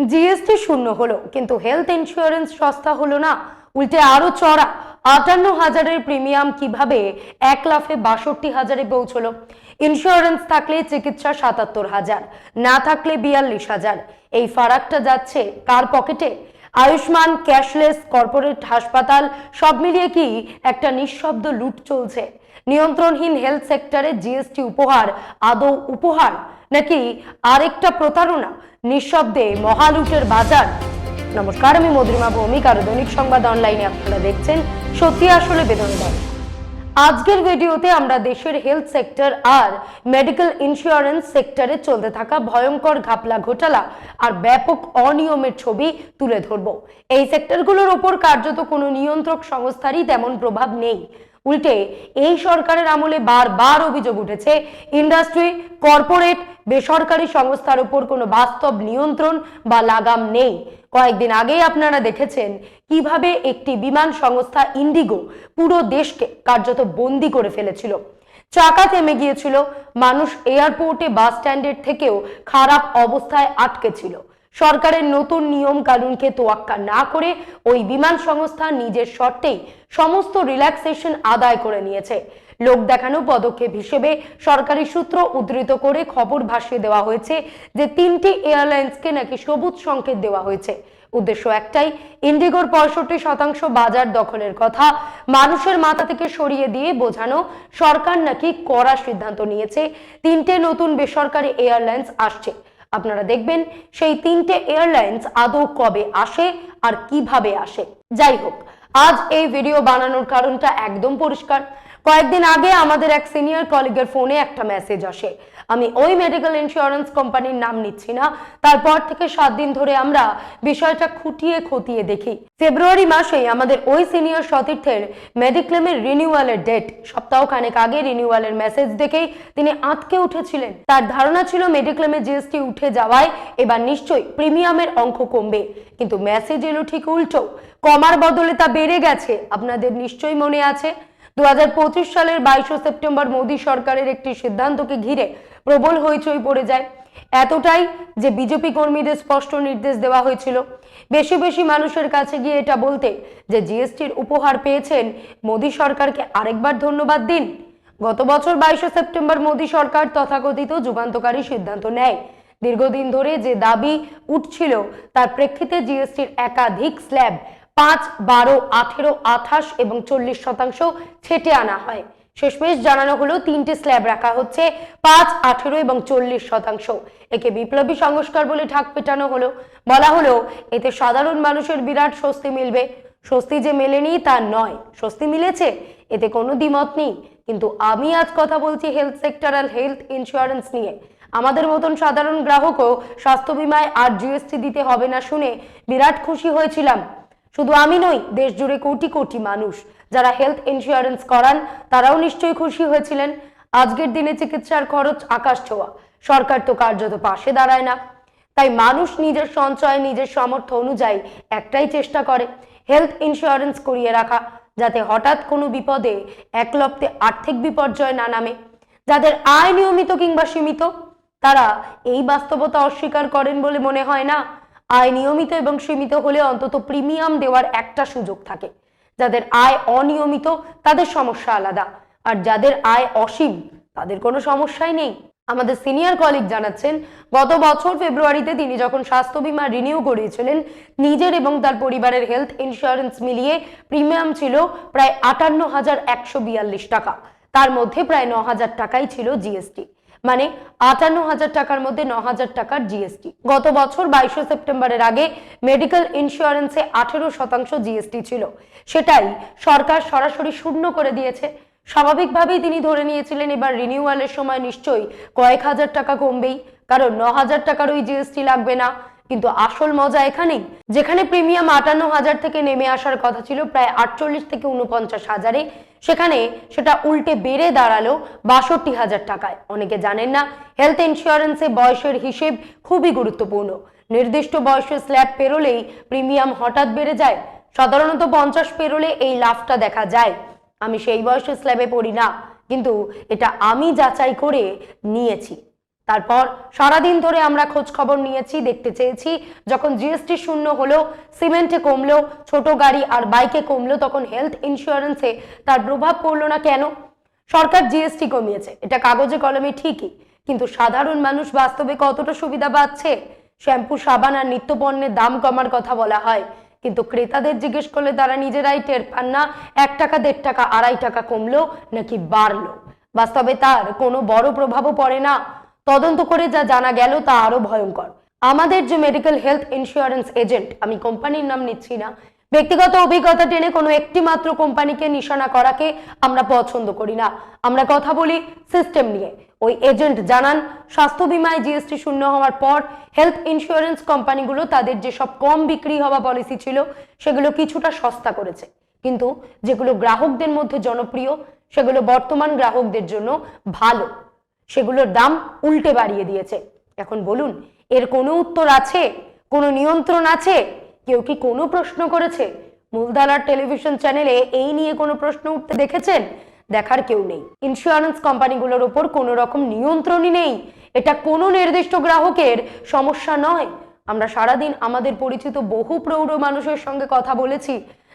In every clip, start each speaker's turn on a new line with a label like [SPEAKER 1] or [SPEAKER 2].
[SPEAKER 1] GST শূন্য হলো, কিন্তু হেলথ ইন্স্যুরেন্স সস্তা হলো না, উল্টে আরো চড়া। 58,000-এর প্রিমিয়াম কিভাবে 1,62,000-এ পৌঁছলো? ইন্স্যুরেন্স থাকলে চিকিৎসা 77,000, না থাকলে 42,000। এই ফারাকটা যাচ্ছে কার পকেটে? আয়ুষ্মান, ক্যাশলেস, কর্পোরেট হাসপাতাল সব মিলিয়ে কি একটা নিঃশব্দ লুট চলছে? নিয়ন্ত্রণহীন হেলথ সেক্টরে জিএসটি উপহার আদৌ উপহার, নাকি আরেকটা প্রতারণা? নিঃশব্দে মহালুটের বাজার। নমস্কার, আমি মধুরিমা ভৌমিক, আর দৈনিক সংবাদ অনলাইনে আপনারা দেখছেন সত্যি আসলে বেদনাদায়ক। আজকের ভিডিওতে আমরা দেশের হেলথ সেক্টর আর মেডিকেল ইন্স্যুরেন্স সেক্টরে চলতে থাকা ভয়ঙ্কর ঘাপলা ঘোটালা আর ব্যাপক অনিয়মের ছবি তুলে ধরব। এই সেক্টরগুলোর ওপর কার্যত কোনো নিয়ন্ত্রক সংস্থারই তেমন প্রভাব নেই। উল্টে এই সরকারের আমলে বারবার অভিযোগ উঠেছে ইন্ডাস্ট্রি, কর্পোরেট, বেসরকারি সংস্থার উপর কোনো বাস্তব নিয়ন্ত্রণ বা লাগাম নেই। কয়েকদিন আগেই আপনারা দেখেছেন কিভাবে একটি বিমান সংস্থা ইন্ডিগো পুরো দেশকে কার্যত বন্দি করে ফেলেছিল। চাকা থেমে গিয়েছিল, মানুষ এয়ারপোর্টে, বাস স্ট্যান্ডের থেকেও খারাপ অবস্থায় আটকে ছিল। সরকারের নতুন নিয়ম কানুনকে তোয়াক্কা না করে ওই বিমান সংস্থা নিজের শর্তেই সমস্ত রিল্যাক্সেশন আদায় করে নিয়েছে। লোক দেখানো পদক্ষেপ হিসেবে সরকারি সূত্র উদ্ধৃত করে খবর ভাসিয়ে দেওয়া হয়েছে যে 3টি এয়ারলাইন্সকে নাকি সবুজ সংকেত দেওয়া হয়েছে। উদ্দেশ্য একটাই, ইন্ডিগোর 65% বাজার দখলের কথা মানুষের মাথা থেকে সরিয়ে দিয়ে বোঝানো সরকার নাকি কড়া সিদ্ধান্ত নিয়েছে। 3টে নতুন বেসরকারি এয়ারলাইন্স আসছে। আপনারা দেখবেন সেই 3টে এয়ারলাইন্স আদৌ কবে আসে আর কিভাবে আসে। যাই হোক, আজ এই ভিডিও বানানোর কারণটা একদম পরিষ্কার। কয়েকদিন আগে আমাদের এক সিনিয়র কলিগের ফোনে একটা মেসেজ আসে। আমি ওই মেডিকেল ইন্স্যুরেন্স কোম্পানির নাম নিচ্ছি না। তারপর থেকে 7 দিন ধরে আমরা বিষয়টা খুঁটিয়ে খতিয়ে দেখি। ফেব্রুয়ারি মাসে আমাদের ওই সিনিয়র সতীর্থের মেডিক্লেমের রিনিউয়ালের ডেট। সপ্তাহখানেক আগে রিনিউয়ালের মেসেজ দেখেই তিনি আঁতকে উঠেছিলেন। তার ধারণা ছিল মেডিক্লেমে জিএসটি উঠে যাওয়ায় এবার নিশ্চয়ই প্রিমিয়ামের অঙ্ক কমবে, কিন্তু মেসেজ এলো ঠিক উল্টো। কমার বদলে তা বেড়ে গেছে। আপনাদের নিশ্চয়ই মনে আছে 2025 সালের 22 সেপ্টেম্বর মোদী সরকারের একটি সিদ্ধান্তকে ঘিরে প্রবল হইচই পড়ে যায়। এতটাই যে বিজেপি কর্মীদের স্পষ্ট নির্দেশ দেওয়া হয়েছিল বেশি বেশি মানুষের কাছে গিয়ে এটা বলতে যে জিএসটির উপহার পেয়েছেন, মোদী সরকারকে আরেকবার ধন্যবাদ দিন। গত বছর 22 সেপ্টেম্বর মোদী সরকার তথাকথিত যুগান্তকারী সিদ্ধান্ত নেয়। দীর্ঘদিন ধরে যে দাবি উঠছিল তার প্রেক্ষিতে জিএসটির একাধিক স্ল্যাব 5, 12, 18, 28 এবং 40% ছেটে আনা হয়। শেষমেশ জানানো হলো 3টে স্ল্যাব রাখা হচ্ছে 5, 18 এবং 40%। একে বিপ্লবী সংস্কার বলে ঢাক পেটানো হলো। বলা হলো এতে সাধারণ মানুষের বিরাট স্বস্তি মিলবে। স্বস্তি যে মেলেনি তা নয়, স্বস্তি মিলেছে, এতে কোনো দ্বিমত নেই। কিন্তু আমি আজ কথা বলছি হেলথ সেক্টর আর হেলথ ইন্স্যুরেন্স নিয়ে। আমাদের মতন সাধারণ গ্রাহকও স্বাস্থ্য বিমায় আর জিএসটি দিতে হবে না শুনে বিরাট খুশি হয়েছিলাম। শুধু আমি নই, দেশ জুড়ে কোটি কোটি মানুষ যারা হেলথ ইন্স্যুরেন্স করান তারাও নিশ্চয়ই খুশি হয়েছিলেন। আজকের দিনে চিকিৎসার খরচ আকাশ ছোঁয়া, সরকার তো কার্যত পাশে দাঁড়ায় না। তাই মানুষ নিজের সঞ্চয়, নিজের সামর্থ্য অনুযায়ী একটাই চেষ্টা করে, হেলথ ইন্স্যুরেন্স করিয়ে রাখা, যাতে হঠাৎ কোনো বিপদে একলপ্তে আর্থিক বিপর্যয় না নামে। যাদের আয় নিয়মিত কিংবা সীমিত তারা এই বাস্তবতা অস্বীকার করেন বলে মনে হয় না। আয় নিয়মিত এবং সীমিত হলে অন্তত প্রিমিয়াম দেওয়ার একটা সুযোগ থাকে। যাদের আয় অনিয়মিত তাদের সমস্যা আলাদা, আর যাদের আয় অসীম তাদের কোনো সমস্যাই নেই। আমাদের সিনিয়র কলিগ জানাচ্ছেন, গত বছর ফেব্রুয়ারিতে তিনি যখন স্বাস্থ্য বীমা রিনিউ করিয়েছিলেন, নিজের এবং তার পরিবারের হেলথ ইন্স্যুরেন্স মিলিয়ে প্রিমিয়াম ছিল প্রায় 58,142 টাকা। তার মধ্যে প্রায় 9,000 টাকাই ছিল জিএসটি, মানে 58,000 টাকার মধ্যে 9,000 টাকার জিএসটি। গত বছর 22 সেপ্টেম্বরের আগে মেডিকেল ইন্স্যুরেন্সে 18% জিএসটি ছিল, সেটাই সরকার সরাসরি শূন্য করে দিয়েছে। স্বাভাবিকভাবেই তিনি ধরে নিয়েছিলেন এবার রিনিউয়ালের সময় নিশ্চয়ই কয়েক হাজার টাকা কমবেই, কারণ 9,000 টাকার ওই জিএসটি লাগবে না। কিন্তু আসল মজা এখানেই, যেখানে প্রিমিয়াম 58,000 থেকে নেমে আসার কথা ছিল প্রায় 48 থেকে 49,000-এ, সেখানে সেটা উল্টে বেড়ে দাঁড়ালো 62,000 টাকায়। অনেকে জানেন না, হেলথ ইন্স্যুরেন্সে বয়সের হিসেব খুবই গুরুত্বপূর্ণ। নির্দিষ্ট বয়সের স্ল্যাব পেরোলেই প্রিমিয়াম হঠাৎ বেড়ে যায়। সাধারণত 50 পেরোলে এই লাভটা দেখা যায়। আমি সেই বয়সের স্ল্যাবে পড়ি না, কিন্তু এটা আমি যাচাই করে নিয়েছি। তারপর সারাদিন ধরে আমরা খোঁজ খবর নিয়েছি, দেখতে চেয়েছি যখন জিএসটি শূন্য হলো, সিমেন্টে কমলো, ছোট গাড়ি আর বাইকে কমলো, তখন হেলথ ইন্স্যুরেন্সে তার প্রভাব পড়লো না কেন? সরকার জিএসটি কমিয়েছে, এটা কাগজে কলমে ঠিকই, কিন্তু সাধারণ মানুষ বাস্তবে কতটা সুবিধা পাচ্ছে? শ্যাম্পু, সাবান আর নিত্যপণ্যের দাম কমার কথা বলা হয়, কিন্তু ক্রেতাদের জিজ্ঞেস করলে তারা নিজেরাই টের পান না 1 টাকা, 1.5 টাকা, 2.5 টাকা কমলো নাকি বাড়লো। বাস্তবে তার কোনো বড় প্রভাবও পড়ে না। তদন্ত করে যা জানা গেল তা আরো ভয়ঙ্কর। আমাদের যে মেডিকেল হেলথ ইন্স্যুরেন্স এজেন্ট, আমি কোম্পানির নাম নিচ্ছি না, ব্যক্তিগত অভিজ্ঞতা টেনে কোনো একটি মাত্র কোম্পানিকে নিশানা করাকে আমরা পছন্দ করি না। আমরা কথা বলি সিস্টেম নিয়ে। ওই এজেন্ট জানান, স্বাস্থ্য বিমায় জিএসটি শূন্য হওয়ার পর হেলথ ইন্স্যুরেন্স কোম্পানিগুলো তাদের যেসব কম বিক্রি হওয়া পলিসি ছিল সেগুলো কিছুটা সস্তা করেছে, কিন্তু যেগুলো গ্রাহকদের মধ্যে জনপ্রিয় সেগুলো বর্তমান গ্রাহকদের জন্য ভালো, সেগুলোর দাম উল্টে বাড়িয়ে দিয়েছে। এখন বলুন, এর কোনো উত্তর আছে? কোনো নিয়ন্ত্রণ আছে? কেউ কি কোনো প্রশ্ন করেছে? মূলধারার টেলিভিশন চ্যানেলে এই নিয়ে কোনো প্রশ্ন উঠতে দেখেছেন? দেখার কেউ নেই। ইন্স্যুরেন্স কোম্পানিগুলোর ওপর কোনো রকম নিয়ন্ত্রণই নেই। এটা কোনো নির্দিষ্ট গ্রাহকের সমস্যা নয়। আমরা সারাদিন আমাদের পরিচিত বহু প্রৌঢ় মানুষের সঙ্গে কথা বলেছি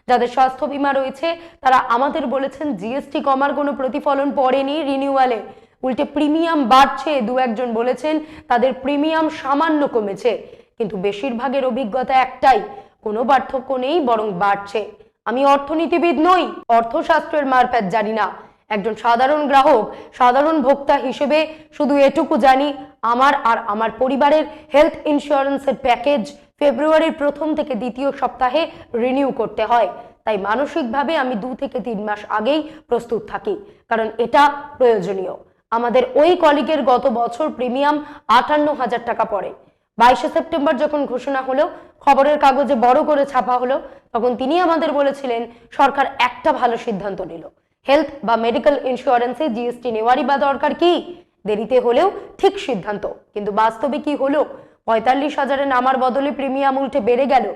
[SPEAKER 1] যাদের স্বাস্থ্য বীমা রয়েছে, তারা আমাদের বলেছেন জিএসটি কমার কোনো প্রতিফলন পড়েনি রিনিউয়ালে, উল্টে প্রিমিয়াম বাড়ছে। 2-1 জন বলেছেন তাদের প্রিমিয়াম সামান্য কমেছে, কিন্তু বেশিরভাগের অভিজ্ঞতা একটাই, কোনো পার্থক্য নেই, বরং বাড়ছে। আমি অর্থনীতিবিদ নই, অর্থশাস্ত্রের মারপ্যাচ জানি না। একজন সাধারণ গ্রাহক, সাধারণ ভোক্তা হিসেবে শুধু এটুকু জানি, আমার আর আমার পরিবারের হেলথ ইন্স্যুরেন্সের প্যাকেজ ফেব্রুয়ারির 1ম থেকে 2য় সপ্তাহে রিনিউ করতে হয়। তাই মানসিকভাবে আমি 2 থেকে 3 মাস আগেই প্রস্তুত থাকি, কারণ এটা প্রয়োজনীয়। আমাদের ওই কলিগের গত বছর প্রিমিয়াম 58,000 টাকা পড়ে। 22শে সেপ্টেম্বর যখন ঘোষণা হলো, খবরের কাগজে বড় করে ছাপা হলো, তখন তিনি আমাদের বলেছিলেন সরকার একটা ভালো সিদ্ধান্ত নিল, হেলথ বা মেডিকেল ইন্স্যুরেন্সে জিএসটি নেওয়ারই বা দরকার কি? দেরিতে হলেও ঠিক সিদ্ধান্ত। কিন্তু বাস্তবে কি হলো? 45,000-এ নামার বদলে প্রিমিয়াম উল্টে বেড়ে গেল।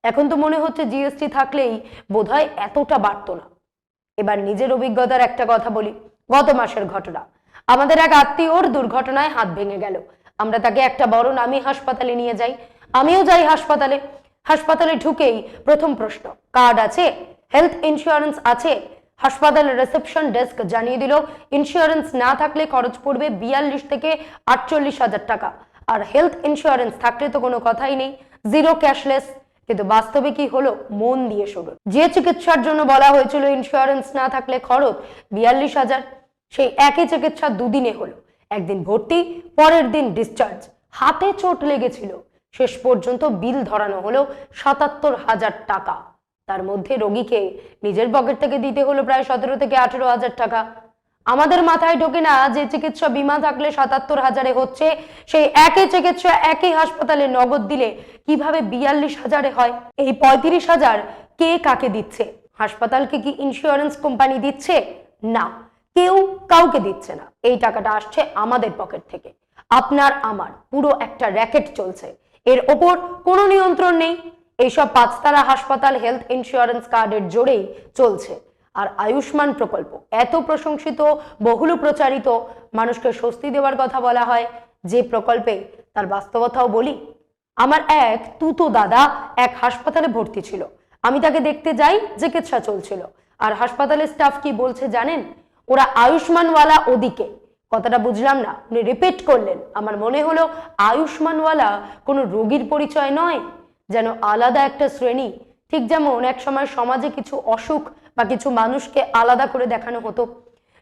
[SPEAKER 1] এখন তো মনে হচ্ছে জিএসটি থাকলেই বোধহয় এতটা বাড়তো না। এবার নিজের অভিজ্ঞতার একটা কথা বলি। গত মাসের ঘটনা, আমাদের এক আত্মীয়র দুর্ঘটনায় হাত ভেঙে গেল। আমরা তাকে একটা বড় নামী হাসপাতালে নিয়ে যাই। আমিও যাই হাসপাতালে। হাসপাতালে ঢুকেই প্রথম প্রশ্ন, কার্ড আছে? হেলথ ইন্স্যুরেন্স আছে? হাসপাতালের রিসেপশন ডেস্ক জানিয়ে দিল ইন্স্যুরেন্স না থাকলে খরচ পড়বে 42 থেকে 48,000 টাকা, আর হেলথ ইন্স্যুরেন্স থাকলে তো কোনো কথাই নেই, জিরো ক্যাশলেস। কিন্তু বাস্তবে কি হলো? মন দিয়ে শুনুন। যে চিকিৎসার জন্য বলা হয়েছিল ইন্স্যুরেন্স না থাকলে খরচ 42,000, সেই একই চিকিৎসা 2 দিনে হলো। একদিন ভর্তি, পরের দিন ডিসচার্জ। হাতে চোট লেগেছিল, শেষ পর্যন্ত বিল ধরানো হলো 77,000 টাকা। তার মধ্যে রোগীকে নিজের পকেট থেকে দিতে হলো প্রায় 17 থেকে 18,000 টাকা। আমাদের মাথায় ঢোকে না যে চিকিৎসা বীমা থাকলে 77,000-এ হচ্ছে, সেই একই চিকিৎসা একই হাসপাতালে নগদ দিলে কিভাবে 42,000-এ হয়? এই 35,000 কে কাকে দিচ্ছে? হাসপাতালকে কি ইন্স্যুরেন্স কোম্পানি দিচ্ছে? না, কেউ কাউকে দিচ্ছে না। এই টাকাটা আসছে আমাদের পকেট থেকে। আপনার আমার পুরো একটা র্যাকেট চলছে, এর ওপর কোনো নিয়ন্ত্রণ নেই। এইসব 5 তারা হাসপাতাল হেলথ ইন্স্যুরেন্স কার্ডের জোরেই চলছে। আর আয়ুষ্মান প্রকল্প, এত প্রশংসিত, বহুল প্রচারিত, মানুষকে স্বস্তি দেওয়ার কথা বলা হয় যে প্রকল্পে, তার বাস্তবতাও বলি। আমার এক তুতো দাদা এক হাসপাতালে ভর্তি ছিল। আমি তাকে দেখতে যাই, চিকিৎসা চলছিল। আর হাসপাতালের স্টাফ কি বলছে জানেন? ওরা আয়ুষ্মানওয়ালা ওদিকে। কথাটা বুঝলাম না, উনি রিপিট করলেন। আমার মনে হলো আয়ুষ্মানওয়ালা কোনো রোগীর পরিচয় নয়, যেন আলাদা একটা শ্রেণী। ঠিক যেমন এক সময় সমাজে কিছু অসুখ বা কিছু মানুষকে আলাদা করে দেখানো হতো,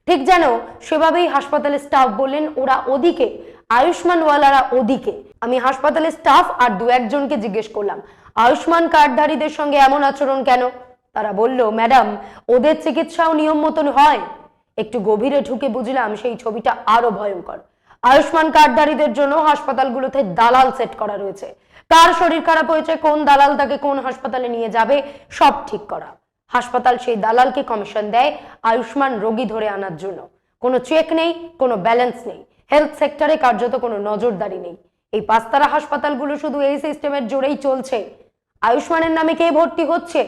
[SPEAKER 1] ঠিক যেন সেভাবেই হাসপাতালের স্টাফ বললেন ওরা ওদিকে, আয়ুষ্মানওয়ালারা ওদিকে। আমি হাসপাতালের স্টাফ আর 2-1 জনকে জিজ্ঞেস করলাম, আয়ুষ্মান কার্ডধারীদের সঙ্গে এমন আচরণ কেন? তারা বলল, ম্যাডাম, ওদের চিকিৎসাও নিয়ম মতন হয়। একটু গভীরে ঢুকে বুঝলাম সেই ছবিটা আরো ভয়ঙ্কর। আয়ুষ্মান কার্ডধারীদের জন্য হাসপাতালগুলোতে দালাল সেট করা রয়েছে। কার শরীর খারাপ হয়েছে, কোন দালাল তাকে কোন হাসপাতালে নিয়ে যাবে, সব ঠিক করা। হাসপাতাল সেই দালালকে কমিশন দেয় আয়ুষ্মান রোগী ধরে আনার জন্য। কোনো চেক নেই, কোনো ব্যালেন্স নেই, হেলথ সেক্টরে কার্যত কোনো নজরদারি নেই। এই 5 তারা হাসপাতালগুলো শুধু এই সিস্টেমের জোরেই চলছে। আয়ুষ্মানের নামে কে ভর্তি হচ্ছে?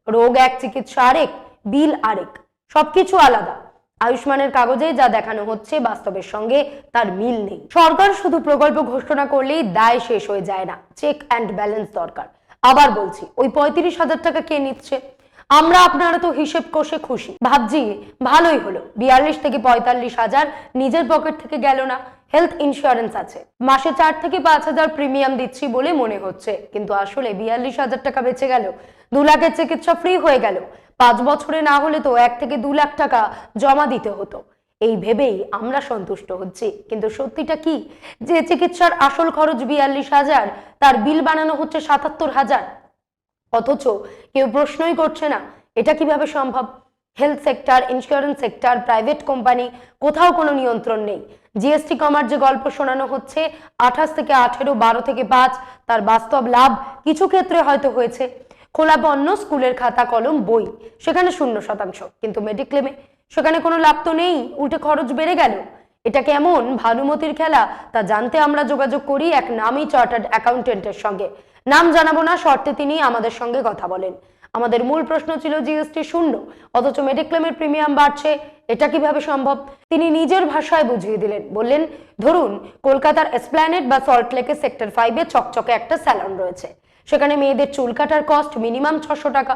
[SPEAKER 1] রোগ এক, চিকিৎসা আরেক, বিল আরেক, সবকিছু আলাদা। আয়ুষ্মানের কাগজে যা দেখানো হচ্ছে বাস্তবের সঙ্গে তার মিল নেই। সরকার শুধু প্রকল্প ঘোষণা করলেই দায় শেষ হয়ে যায় না, চেক অ্যান্ড ব্যালেন্স দরকার। আবার বলছি, ওই 35,000 টাকা কে নিচ্ছে? আমরা আপনারা তো হিসেব কষে খুশি, ভাবছি ভালোই হলো 42 থেকে 45,000 নিজের পকেট থেকে গেল না। হেলথ ইন্স্যুরেন্স আছে, মাসে 4 থেকে 5,000 প্রিমিয়াম দিচ্ছি বলে মনে হচ্ছে, কিন্তু আসলে 42,000 টাকা বেঁচে গেল। 2 লাখের চিকিৎসা ফ্রি হয়ে গেল। 5 বছরে না হলে তো 1 থেকে 2 লাখ টাকা জমা দিতে হতো। এই ভেবেই আমরা সন্তুষ্ট হচ্ছি, কিন্তু সত্যিটা কি যে চিকিৎসার আসল খরচ 42,000, তার বিল বানানো হচ্ছে 77,000, অথচ কেউ প্রশ্নই করছে না এটা কিভাবে সম্ভব। Health sector, insurance sector, private company, কোথাও কোনো নিয়ন্ত্রণ নেই। জিএসটি কমার যে গল্প শোনানো হচ্ছে 28 থেকে 18, 12 থেকে 5, তার বাস্তব লাভ কিছু ক্ষেত্রে হয়তো হয়েছে। খোলা পণ্য, স্কুলের খাতা কলম বই, সেখানে 0%, কিন্তু মেডিক্লেমে সেখানে কোনো লাভ তো নেই, উল্টে খরচ বেড়ে গেল। এটা কেমন ভানুমতির খেলা তা জানতে আমরা যোগাযোগ করি এক নামী চার্টার্ড অ্যাকাউন্টেন্টের সঙ্গে। নাম জানাবো না, শর্তে তিনি আমাদের সঙ্গে কথা বলেন। আমাদের মূল প্রশ্ন ছিল জিএসটি 0, অথচ মেডিক্লেমের প্রিমিয়াম বাড়ছে, এটা কিভাবে সম্ভব? তিনি নিজের ভাষায় বুঝিয়ে দিলেন। বললেন, ধরুন কলকাতার এসপ্ল্যানেড বা সল্টলেকে সেক্টর 5-এ চকচকে একটা স্যালন রয়েছে। সেখানে মেয়েদের চুল কাটার কস্ট মিনিমাম 600 টাকা।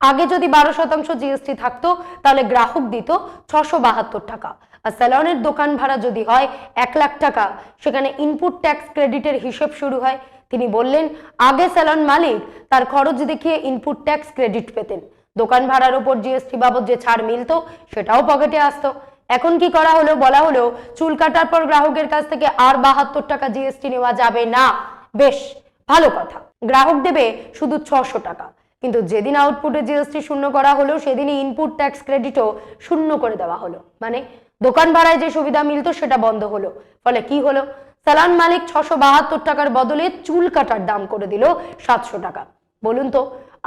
[SPEAKER 1] আগে যদি 12% জিএসটি থাকতো তাহলে গ্রাহক দিত 672 টাকা। আর স্যালনের দোকান ভাড়া যদি হয় 1 লাখ টাকা, সেখানে ইনপুট ট্যাক্স ক্রেডিটের হিসেব শুরু হয়। তিনি বললেন, আগে স্যালন মালিক তার খরচ দেখিয়ে ইনপুট ট্যাক্স ক্রেডিট পেতেন, দোকান ভাড়ার উপর জিএসটি বাবদ যে ছাড় মিলতো সেটাও পকেটে আসতো। এখন কি করা হলো? বলা হলো চুল কাটার পর গ্রাহকের কাছ থেকে আর 72 টাকা জিএসটি নেওয়া যাবে না। বেশ ভালো কথা, গ্রাহক দেবে শুধু 600 টাকা। কিন্তু যেদিন আউটপুটে জিএসটি 0 করা হলো সেদিনই ইনপুট ট্যাক্স ক্রেডিটও 0 করে দেওয়া হলো। মানে দোকান ভাড়ায় যে সুবিধা মিলতো সেটা বন্ধ হলো। ফলে কি হলো? স্যালন মালিক 672 টাকার বদলে চুল কাটার দাম করে দিল 700 টাকা। বলুন তো,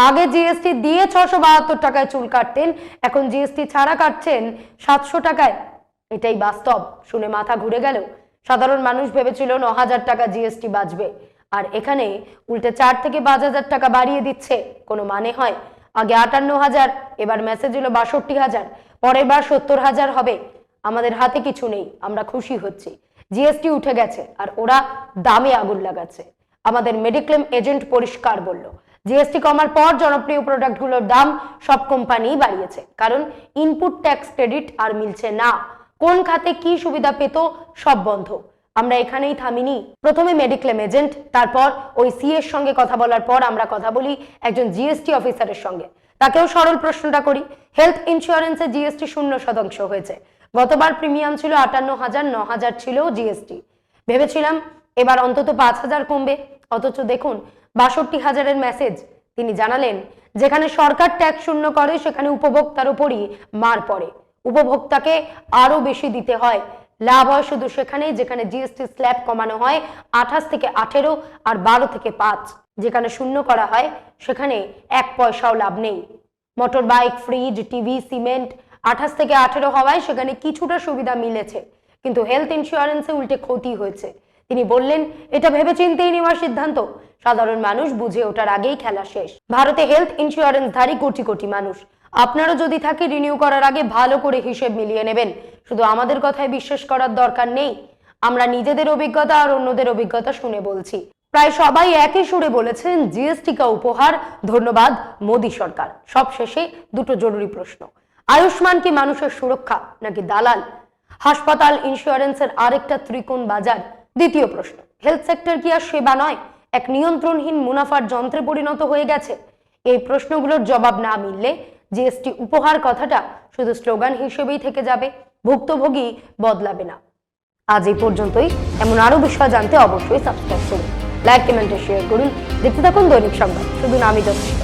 [SPEAKER 1] আগে জিএসটি দিয়ে 672 টাকায় চুল কাটতেন, এখন জিএসটি ছাড়া কাটছেন 700 টাকায়। এটাই বাস্তব। শুনে মাথা ঘুরে গেল। সাধারণ মানুষ ভেবেছিল 9,000 টাকা জিএসটি বাঁচবে, আর এখানে উল্টে 4 থেকে 5,000 টাকা বাড়িয়ে দিচ্ছে। কোনো মানে হয়? আগে 58,000, এবার মেসেজ হলো 62,000, পরের বার 70,000 হবে। আমাদের হাতে কিছু নেই, আমরা খুশি হচ্ছি। জিএসটি উঠে গেছে আর ওরা দামে আগুন লাগাচ্ছে। আমাদের মেডিক্লেম এজেন্ট পরিষ্কার বলল, জিএসটি কমার পর জনপ্রিয় প্রোডাক্টগুলোর দাম সব কোম্পানি বাড়িয়েছে, কারণ ইনপুট ট্যাক্স ক্রেডিট আর মিলছে না। কোন খাতে কি সুবিধা পেত সব বন্ধ। আমরা এখানেই থামিনি। প্রথমে মেডিক্লেম এজেন্ট, তারপর ওই সিএর সঙ্গে কথা বলার পর আমরা কথা বলি একজন জিএসটি অফিসারের সঙ্গে। তাকেও সরল প্রশ্নটা করি, হেলথ ইন্স্যুরেন্সে জিএসটি 0% হয়েছে। গতবার প্রিমিয়াম ছিল 58,000, 9,000 ছিল জিএসটি। ভেবেছিলাম এবার অন্তত 5,000 কমবে, অথচ দেখুন 62,000-এর মেসেজ। তিনি জানালেন, যেখানে সরকার ট্যাক্স 0 করে সেখানে উপভোক্তার উপরই মার পড়ে। উপভোক্তাকে আরো বেশি দিতে হয়। লাভ হয় শুধু সেখানে যেখানে জিএসটি স্ল্যাব কমানো হয় 28 থেকে 18 আর 12 থেকে 5। যেখানে 0 করা হয় সেখানে 1 পয়সাও লাভ নেই। Motor bike, fridge, TV, cement 28 থেকে 18 হওয়ায় সেখানে কিছুটা সুবিধা মিলেছে, কিন্তু হেলথ ইন্স্যুরেন্সে উল্টে ক্ষতি হয়েছে। তিনি বললেন, এটা ভেবেচিন্তেই নেওয়ার সিদ্ধান্ত। সাধারণ মানুষ বুঝে ওঠার আগেই খেলা শেষ। ভারতে হেলথ ইন্স্যুরেন্সধারী কোটি কোটি মানুষ। আপনারা যদি থাকে রিনিউ করার আগে ভালো করে হিসেব মিলিয়ে নেবেন। শুধু আমাদের কথায় বিশ্বাস করার দরকার নেই। আমরা নিজেদের অভিজ্ঞতা আর অন্যদের অভিজ্ঞতা শুনে বলছি। প্রায় সবাই একই সুরে বলেছেন জিএসটি কা উপহার, ধন্যবাদ মোদী সরকার। সব শেষে দুটো জরুরি প্রশ্ন, আয়ুষ্মান কি মানুষের সুরক্ষা নাকি দালাল? হাসপাতাল ইন্স্যুরেন্সের আরেকটা ত্রিকোণ বাজার। দ্বিতীয় প্রশ্ন, হেলথ সেক্টর কি আর সেবা নয়, এক নিয়ন্ত্রণহীন মুনাফার যন্ত্রে পরিণত হয়ে গেছে? এই প্রশ্নগুলোর জবাব না মিললে জিএসটি উপহার কথাটা শুধু স্লোগান হিসেবেই থেকে যাবে, ভুক্তভোগী বদলাবে না। আজ এই পর্যন্তই। এমন আরো বিষয় জানতে অবশ্যই সাবস্ক্রাইব করুন, লাইক, কমেন্টে শেয়ার করুন। দেখতে থাকুন দৈনিক সংবাদ, শুধু নামই যথেষ্ট।